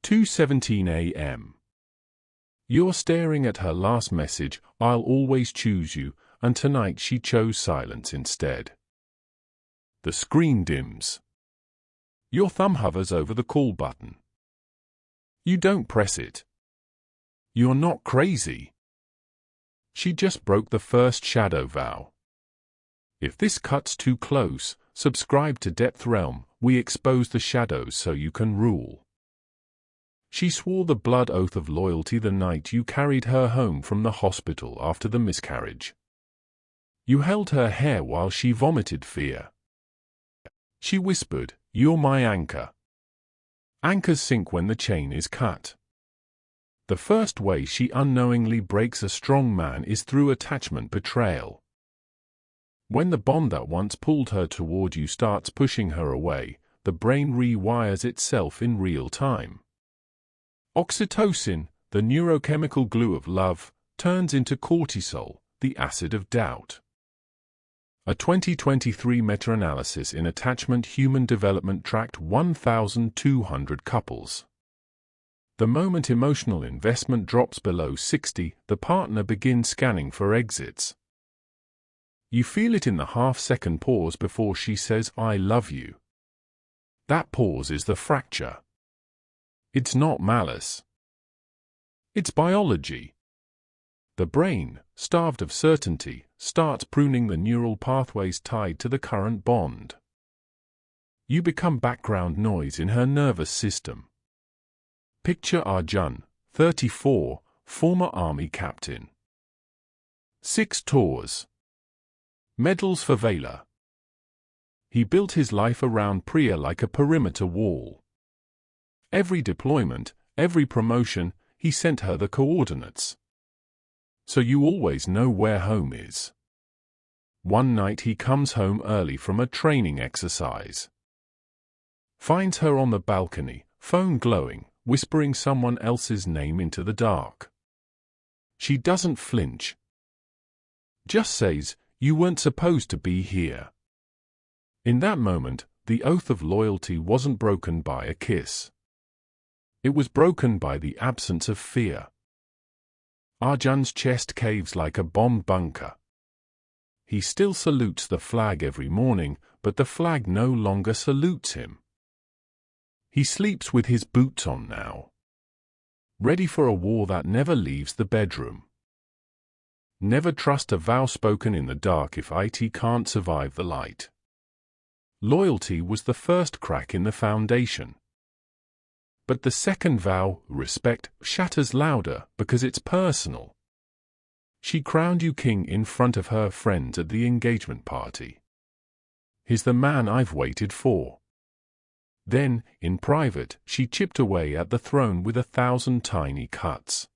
2:17 a.m. You're staring at her last message, "I'll always choose you," and tonight she chose silence instead. The screen dims. Your thumb hovers over the call button. You don't press it. You're not crazy. She just broke the first shadow vow. If this cuts too close, subscribe to DepthRealm. We expose the shadows so you can rule. She swore the blood oath of loyalty the night you carried her home from the hospital after the miscarriage. You held her hair while she vomited fear. She whispered, "You're my anchor." Anchors sink when the chain is cut. The first way she unknowingly breaks a strong man is through attachment betrayal. When the bond that once pulled her toward you starts pushing her away, the brain rewires itself in real time. Oxytocin, the neurochemical glue of love, turns into cortisol, the acid of doubt. A 2023 meta-analysis in Attachment Human Development tracked 1,200 couples. The moment emotional investment drops below 60, the partner begins scanning for exits. You feel it in the half-second pause before she says, "I love you." That pause is the fracture. It's not malice. It's biology. The brain, starved of certainty, starts pruning the neural pathways tied to the current bond. You become background noise in her nervous system. Picture Arjun, 34, former army captain. 6 tours. Medals for Valor. He built his life around Priya like a perimeter wall. Every deployment, every promotion, he sent her the coordinates. So you always know where home is. One night he comes home early from a training exercise. Finds her on the balcony, phone glowing, whispering someone else's name into the dark. She doesn't flinch. Just says, "You weren't supposed to be here." In that moment, the oath of loyalty wasn't broken by a kiss. It was broken by the absence of fear. Arjun's chest caves like a bomb bunker. He still salutes the flag every morning, but the flag no longer salutes him. He sleeps with his boots on now. Ready for a war that never leaves the bedroom. Never trust a vow spoken in the dark if it can't survive the light. Loyalty was the first crack in the foundation. But the second vow, respect, shatters louder because it's personal. She crowned you king in front of her friends at the engagement party. "He's the man I've waited for." Then, in private, she chipped away at the throne with 1,000 tiny cuts.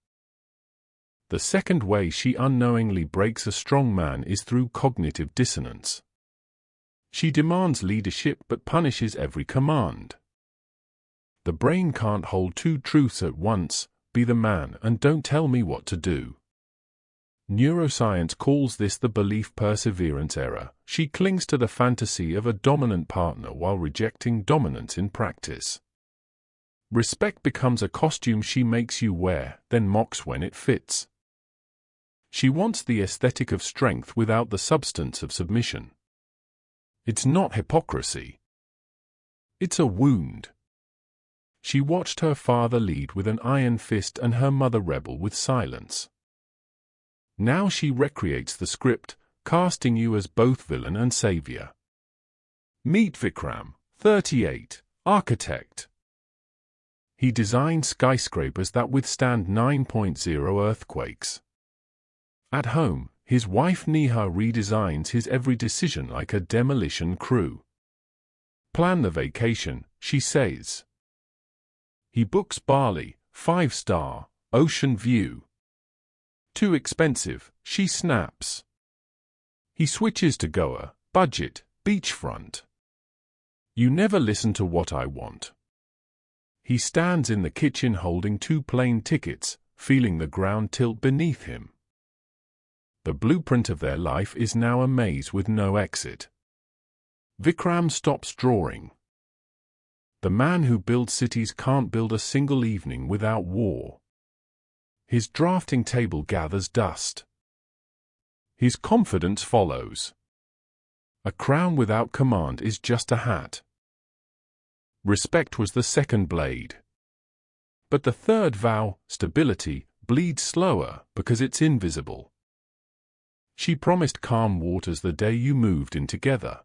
The second way she unknowingly breaks a strong man is through cognitive dissonance. She demands leadership but punishes every command. The brain can't hold two truths at once: be the man and don't tell me what to do. Neuroscience calls this the belief perseverance error. She clings to the fantasy of a dominant partner while rejecting dominance in practice. Respect becomes a costume she makes you wear, then mocks when it fits. She wants the aesthetic of strength without the substance of submission. It's not hypocrisy. It's a wound. She watched her father lead with an iron fist and her mother rebel with silence. Now she recreates the script, casting you as both villain and savior. Meet Vikram, 38, architect. He designed skyscrapers that withstand 9.0 earthquakes. At home, his wife Neha redesigns his every decision like a demolition crew. Plan the vacation, she says. He books Bali, 5-star, ocean view. Too expensive, she snaps. He switches to Goa, budget, beachfront. You never listen to what I want. He stands in the kitchen holding 2 plane tickets, feeling the ground tilt beneath him. The blueprint of their life is now a maze with no exit. Vikram stops drawing. The man who builds cities can't build a single evening without war. His drafting table gathers dust. His confidence follows. A crown without command is just a hat. Respect was the second blade. But the third vow, stability, bleeds slower because it's invisible. She promised calm waters the day you moved in together.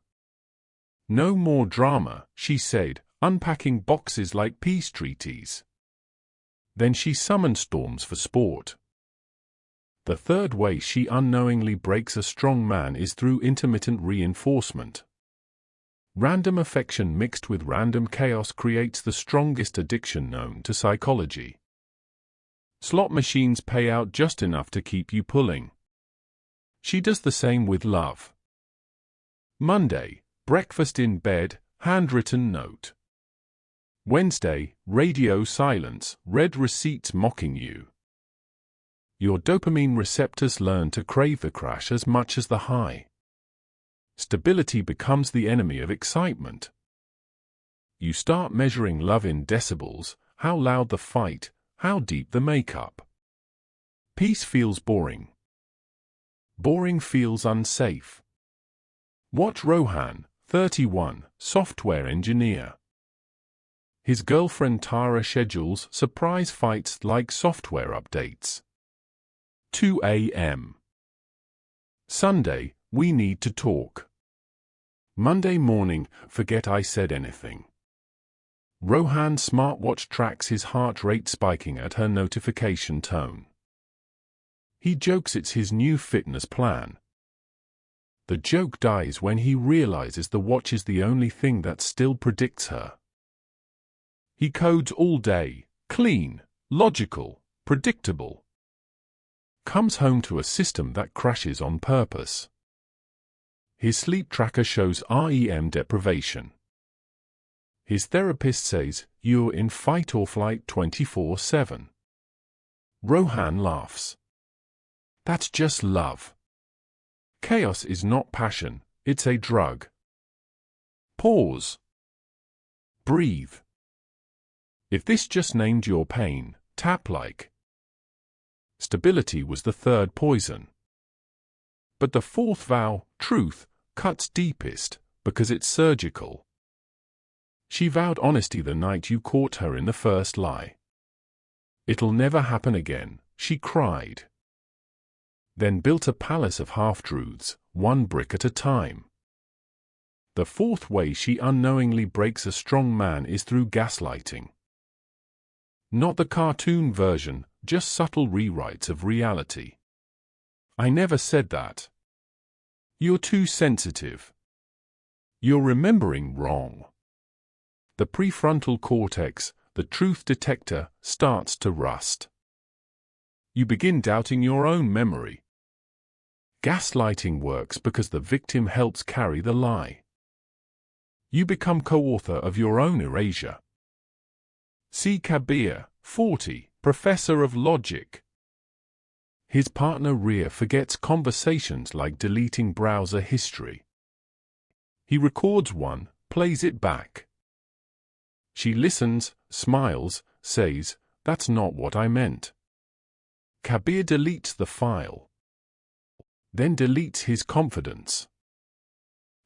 No more drama, she said, unpacking boxes like peace treaties. Then she summoned storms for sport. The third way she unknowingly breaks a strong man is through intermittent reinforcement. Random affection mixed with random chaos creates the strongest addiction known to psychology. Slot machines pay out just enough to keep you pulling. She does the same with love. Monday, breakfast in bed, handwritten note. Wednesday, radio silence, red receipts mocking you. Your dopamine receptors learn to crave the crash as much as the high. Stability becomes the enemy of excitement. You start measuring love in decibels, how loud the fight, how deep the makeup. Peace feels boring. Boring feels unsafe. Watch Rohan, 31, software engineer. His girlfriend Tara schedules surprise fights like software updates. 2 a.m. Sunday, we need to talk. Monday morning, forget I said anything. Rohan's smartwatch tracks his heart rate spiking at her notification tone. He jokes it's his new fitness plan. The joke dies when he realizes the watch is the only thing that still predicts her. He codes all day, clean, logical, predictable. Comes home to a system that crashes on purpose. His sleep tracker shows REM deprivation. His therapist says, "You're in fight or flight 24/7. Rohan laughs. That's just love. Chaos is not passion, it's a drug. Pause. Breathe. If this just named your pain, tap like. Stability was the third poison. But the fourth vow, truth, cuts deepest, because it's surgical. She vowed honesty the night you caught her in the first lie. It'll never happen again, she cried. Then built a palace of half-truths, one brick at a time. The fourth way she unknowingly breaks a strong man is through gaslighting. Not the cartoon version, just subtle rewrites of reality. I never said that. You're too sensitive. You're remembering wrong. The prefrontal cortex, the truth detector, starts to rust. You begin doubting your own memory. Gaslighting works because the victim helps carry the lie. You become co-author of your own erasure. See Kabir, 40, professor of logic. His partner Rhea forgets conversations like deleting browser history. He records one, plays it back. She listens, smiles, says, "That's not what I meant." Kabir deletes the file. Then deletes his confidence.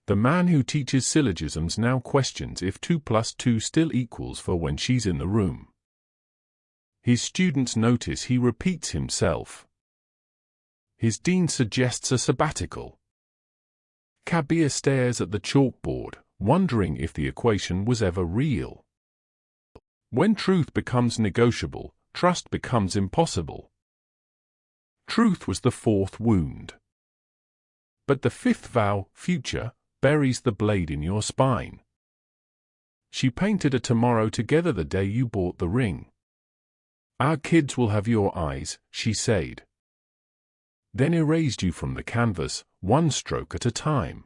The man who teaches syllogisms now questions if 2 + 2 still equals 4 when she's in the room. His students notice he repeats himself. His dean suggests a sabbatical. Kabir stares at the chalkboard, wondering if the equation was ever real. When truth becomes negotiable, trust becomes impossible. Truth was the fourth wound. But the fifth vow, future, buries the blade in your spine. She painted a tomorrow together the day you bought the ring. Our kids will have your eyes, she said. Then erased you from the canvas, one stroke at a time.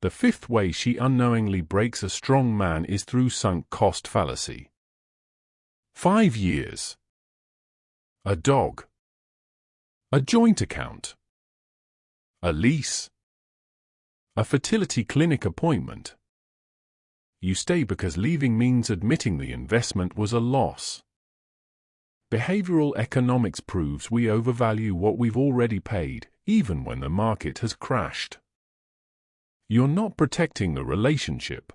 The fifth way she unknowingly breaks a strong man is through sunk cost fallacy. 5 years. A dog. A joint account. A lease. A fertility clinic appointment. You stay because leaving means admitting the investment was a loss. Behavioral economics proves we overvalue what we've already paid, even when the market has crashed. You're not protecting the relationship.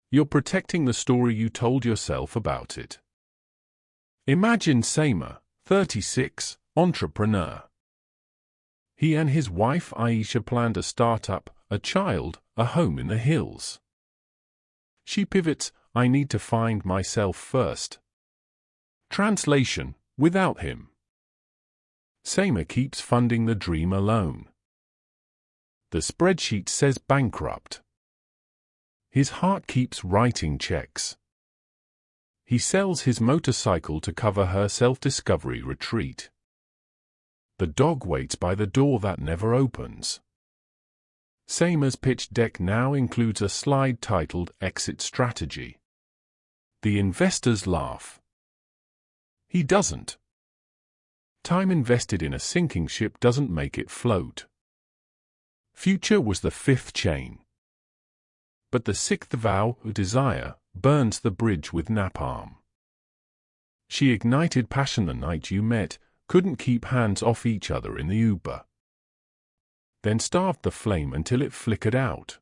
You're protecting the story you told yourself about it. Imagine Samer, 36, entrepreneur. He and his wife Aisha planned a startup, a child, a home in the hills. She pivots, I need to find myself first. Translation, without him. Samer keeps funding the dream alone. The spreadsheet says bankrupt. His heart keeps writing checks. He sells his motorcycle to cover her self-discovery retreat. The dog waits by the door that never opens. Samer's pitch deck now includes a slide titled Exit Strategy. The investors laugh. He doesn't. Time invested in a sinking ship doesn't make it float. Future was the fifth chain. But the sixth vow, desire, burns the bridge with napalm. She ignited passion the night you met, couldn't keep hands off each other in the Uber. Then starved the flame until it flickered out.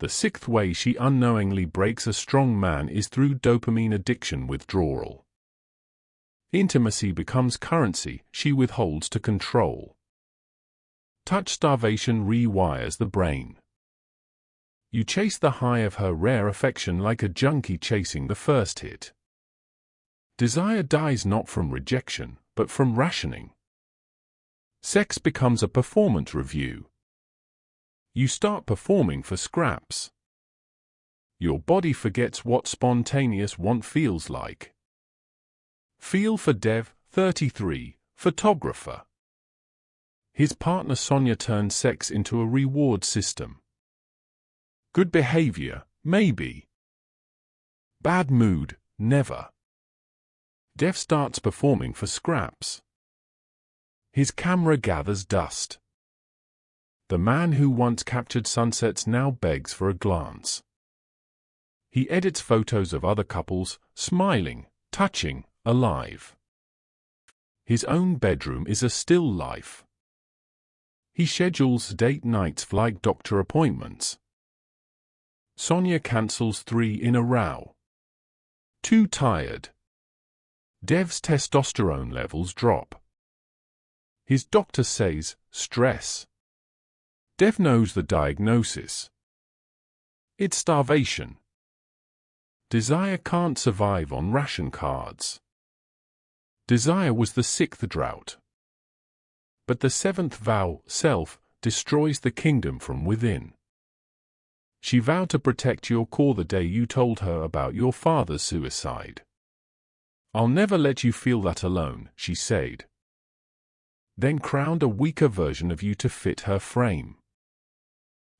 The sixth way she unknowingly breaks a strong man is through dopamine addiction withdrawal. Intimacy becomes currency she withholds to control. Touch starvation rewires the brain. You chase the high of her rare affection like a junkie chasing the first hit. Desire dies not from rejection, but from rationing. Sex becomes a performance review. You start performing for scraps. Your body forgets what spontaneous want feels like. Feel for Dev, 33, photographer. His partner Sonia turned sex into a reward system. Good behavior, maybe. Bad mood, never. Dev starts performing for scraps. His camera gathers dust. The man who once captured sunsets now begs for a glance. He edits photos of other couples, smiling, touching, alive. His own bedroom is a still life. He schedules date nights like doctor appointments. Sonia cancels 3 in a row. Too tired. Dev's testosterone levels drop. His doctor says, stress. Dev knows the diagnosis. It's starvation. Desire can't survive on ration cards. Desire was the 6th drought. But the 7th vow, self, destroys the kingdom from within. She vowed to protect your core the day you told her about your father's suicide. I'll never let you feel that alone, she said. Then crowned a weaker version of you to fit her frame.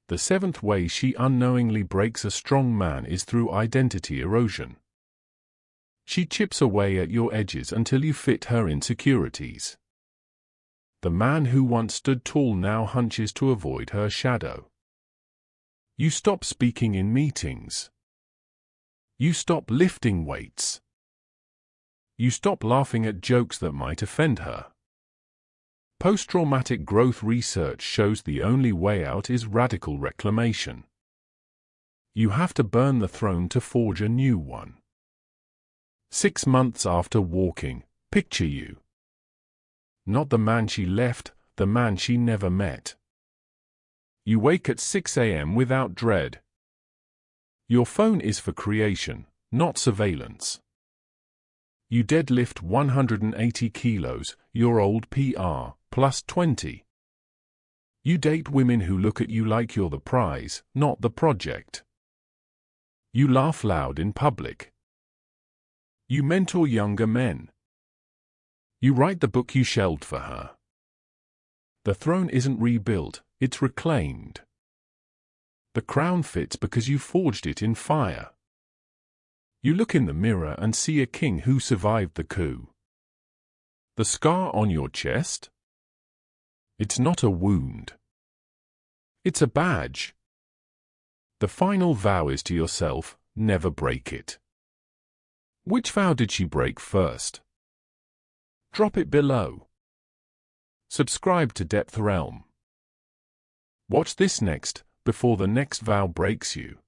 The 7th way she unknowingly breaks a strong man is through identity erosion. She chips away at your edges until you fit her insecurities. The man who once stood tall now hunches to avoid her shadow. You stop speaking in meetings. You stop lifting weights. You stop laughing at jokes that might offend her. Post-traumatic growth research shows the only way out is radical reclamation. You have to burn the throne to forge a new one. 6 months after walking, picture you. Not the man she left, the man she never met. You wake at 6 a.m. without dread. Your phone is for creation, not surveillance. You deadlift 180 kilos, your old PR, plus 20. You date women who look at you like you're the prize, not the project. You laugh loud in public. You mentor younger men. You write the book you shelved for her. The throne isn't rebuilt, it's reclaimed. The crown fits because you forged it in fire. You look in the mirror and see a king who survived the coup. The scar on your chest? It's not a wound. It's a badge. The final vow is to yourself, never break it. Which vow did she break first? Drop it below. Subscribe to DepthRealm. Watch this next, before the next vow breaks you.